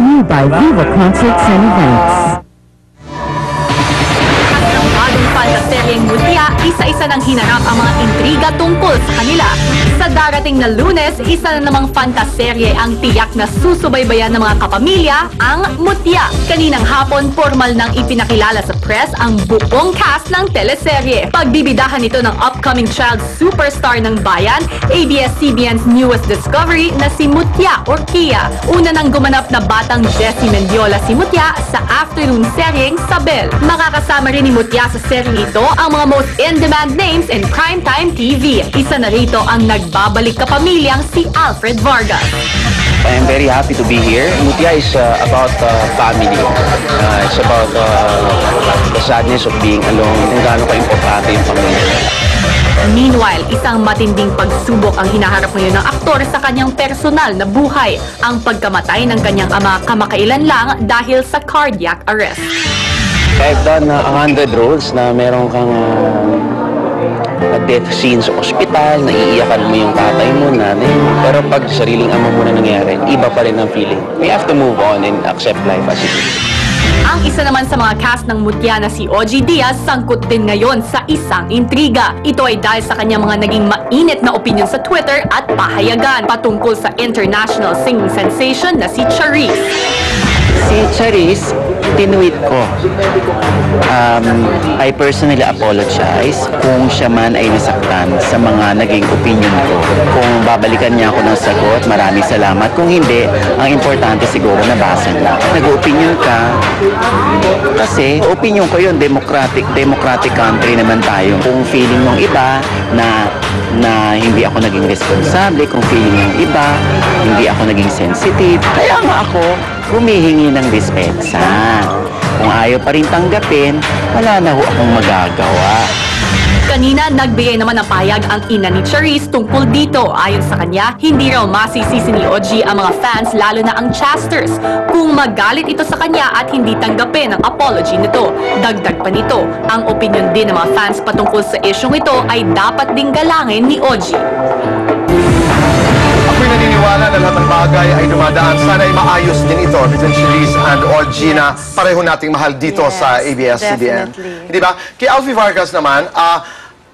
you by Viva Concerts and Events. Fantaseryeng Mutya, isa-isa nang hinarap ang mga intriga tungkol sa kanila. Sa darating na Lunes, isa na namang fantaserye ang tiyak na susubaybayan ng mga kapamilya, ang Mutya. Kaninang hapon, formal nang ipinakilala sa press ang buong cast ng teleserye. Pagbibidahan ito ng upcoming child superstar ng bayan, ABS-CBN's newest discovery na si Mutya or Kia. Una nang gumanap na batang Jessie Mendiola si Mutya sa afternoon seryeng Sabel. Makakasama rin ni Mutya sa seryeng ito ang mga most in-demand names in primetime TV. Isa na rito ang nagbabalik kapamilyang si Alfred Vargas. I am very happy to be here. Mutya is about family. It's about the sadness of being alone, kung gaano ka-importante yung pamilya. Meanwhile, isang matinding pagsubok ang hinaharap ngayon ng aktor sa kanyang personal na buhay. Ang pagkamatay ng kanyang ama kamakailan lang dahil sa cardiac arrest. I've done 100 roles na meron kang death scene sa ospital, naiiyakan mo yung tatay mo, nanay mo. Pero pag sariling ama mo na nangyari, iba pa rin ang feeling. We have to move on and accept life as it is. Ang isa naman sa mga cast ng Mutya na si OG Diaz sangkot din ngayon sa isang intriga. Ito ay dahil sa kanyang mga naging mainit na opinion sa Twitter at pahayagan patungkol sa international singing sensation na si Charisse. Si Charisse, tinuit ko. I personally apologize kung siya man ay nasaktan sa mga naging opinion ko. Kung babalikan niya ako ng sagot, maraming salamat. Kung hindi, ang importante siguro nabasa na. Nag-opinion ka, kasi opinion ko yun, democratic country naman tayo. Kung feeling ng iba na hindi ako naging responsable, kung feeling ng iba, hindi ako naging sensitive, kaya nga ako humihingi ng dispensa. Kung ayaw pa rin tanggapin, wala na ho akong magagawa. Kanina, nagbigay naman ng pahayag ang ina ni Charisse tungkol dito. Ayon sa kanya, hindi raw masisisi ni OG ang mga fans, lalo na ang Chasters, kung magalit ito sa kanya at hindi tanggapin ang apology nito. Dagdag pa nito, ang opinion din ng mga fans patungkol sa isyong ito ay dapat ding galangin ni OG. Ako'y naniniwala na lahat ng bagay ay dumadaan. Sana ay maayos din ito between Charisse and OG na pareho nating mahal dito sa ABS-CBN. Hindi ba? Kay Alfie Vargas naman,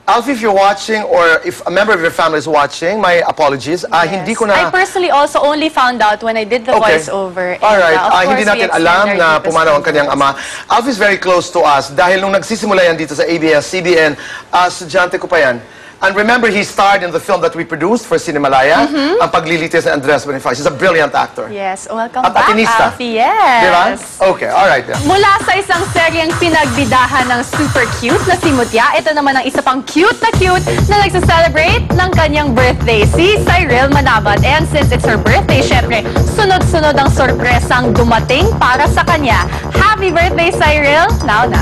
Alfie, if you're watching or if a member of your family is watching, my apologies. Hindi ko na... I personally also only found out when I did the voiceover. Alright, hindi natin alam na pumanaw ang kanyang ama. Alfie is very close to us dahil nung nagsisimula yan dito sa ABS-CBN, estudyante ko pa yan. And remember, he starred in the film that we produced for Cinemalaya, ang Paglilitis ni Andres Bonifacio. He's a brilliant actor. Yes, welcome At back, atinista. Alfie. Yes. Diba? Okay, alright. Yeah. Mula sa isang seryeng pinagbidahan ng super cute na si Mutya, ito naman ang isa pang cute na nagsa-celebrate ng kanyang birthday, si Cyril Manabat. And since it's her birthday, syempre, sunod-sunod ang sorpresang dumating para sa kanya. Happy birthday, Cyril! Now na.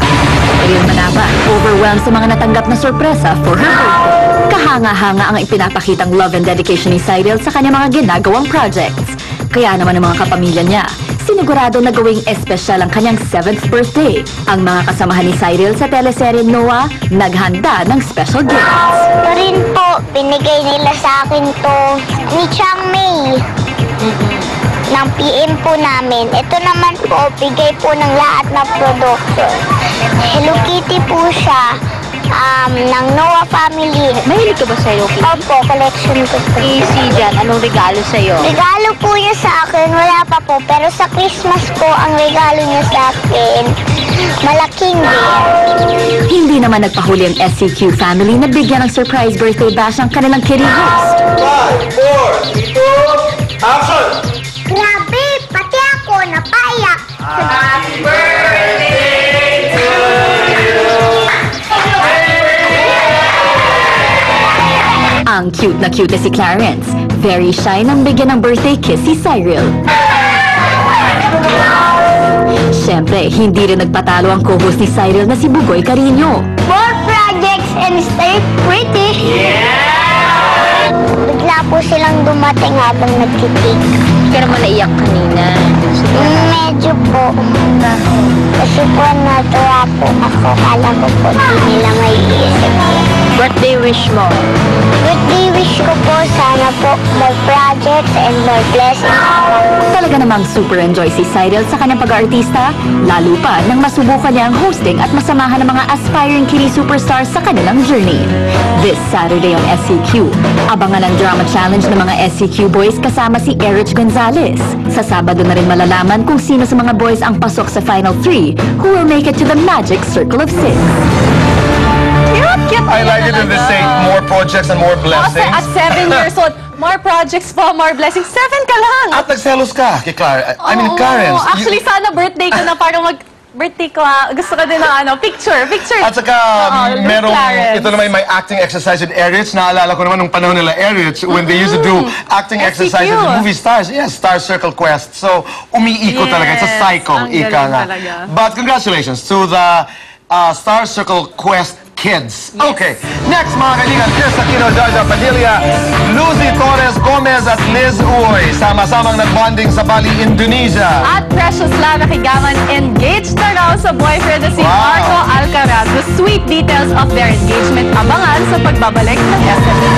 Cyril Manabat, overwhelmed sa mga natanggap na sorpresa for her birthday. Kahanga-hanga ang ipinapakitang love and dedication ni Cyril sa kanyang mga ginagawang projects. Kaya naman ang mga kapamilya niya, sinigurado na gawing espesyal ang kanyang 7th birthday. Ang mga kasamahan ni Cyril sa teleserye Noah, naghanda ng special gifts. Ito rin po, binigay nila sa akin to ni Chang Mei. Ng PM po namin. Ito naman po, bigay po ng lahat ng produkto. Hello Kitty po siya. Ng Noah family. Mahilig ka ba sa Hello Kitty? Opo, collection ko po. Easy dyan. Anong regalo sa'yo? Regalo po niya sa akin, wala pa po. Pero sa Christmas po, ang regalo niya sa akin, malaking bear. Hindi naman nagpahuli ang SCQ family na bigyan ng surprise birthday bash ang kanilang kitty host. 5, 4, 3, 2, action! Grabe, pati ako napaiyak. Happy birthday to you! Ang cute na si Clarence. Very shy nang bigyan ng birthday kiss si Cyril. Siyempre, hindi rin nagpatalo ang co-host ni Cyril na si Bugoy Carino. More projects and stay pretty. Yeah! Bigla po silang dumating habang nagtitik. Pero mo naiyak kanina. Medyo po. Kasi po natuwa po ako. Kala ko po hindi nila may iisip yun. Birthday wish mo. Birthday wish ko po, sana po more projects and more blessings. Talaga namang super enjoy si Cyril sa kanyang pag-aartista, lalo pa nang masubukan niya ang hosting at masamahan ng mga aspiring kitty superstars sa kanilang journey. This Saturday on SCQ, abangan ang drama challenge ng mga SCQ boys kasama si Erich Gonzalez. Sa Sabado na rin malalaman kung sino sa mga boys ang pasok sa Final 3 who will make it to the magic circle of 6. Cute I like it when they say more projects and more Kasi blessings. at 7 years old, more projects po, more blessings. 7 ka lang! At nagselos ka kay Clara. I mean, Oo. Karen. Actually, sana birthday ko na parang birthday ko gusto ko din ng picture. At saka, Oo, merong, Clarence. ito naman may acting exercise with Erich. Naalala ko naman nung panahon nila Erich, when they used to do acting SCQ. exercises with movie stars. Yes, Star Circle Quest. So, umiikot talaga. It's a Yes, cycle, ang ika galing nga. talaga. But congratulations to the Star Circle Quest kids. Okay, next mga kaibigan, Chris Aquino, Jaja Padilla, Lucy Torres Gomez at Liz Uy. Sama-samang nagbonding sa Bali, Indonesia. At Precious Lara Higaman engaged na raw sa boyfriend na si Wow. Marco Alcaraz. The sweet details of their engagement abangan sa pagbabalik ng SME.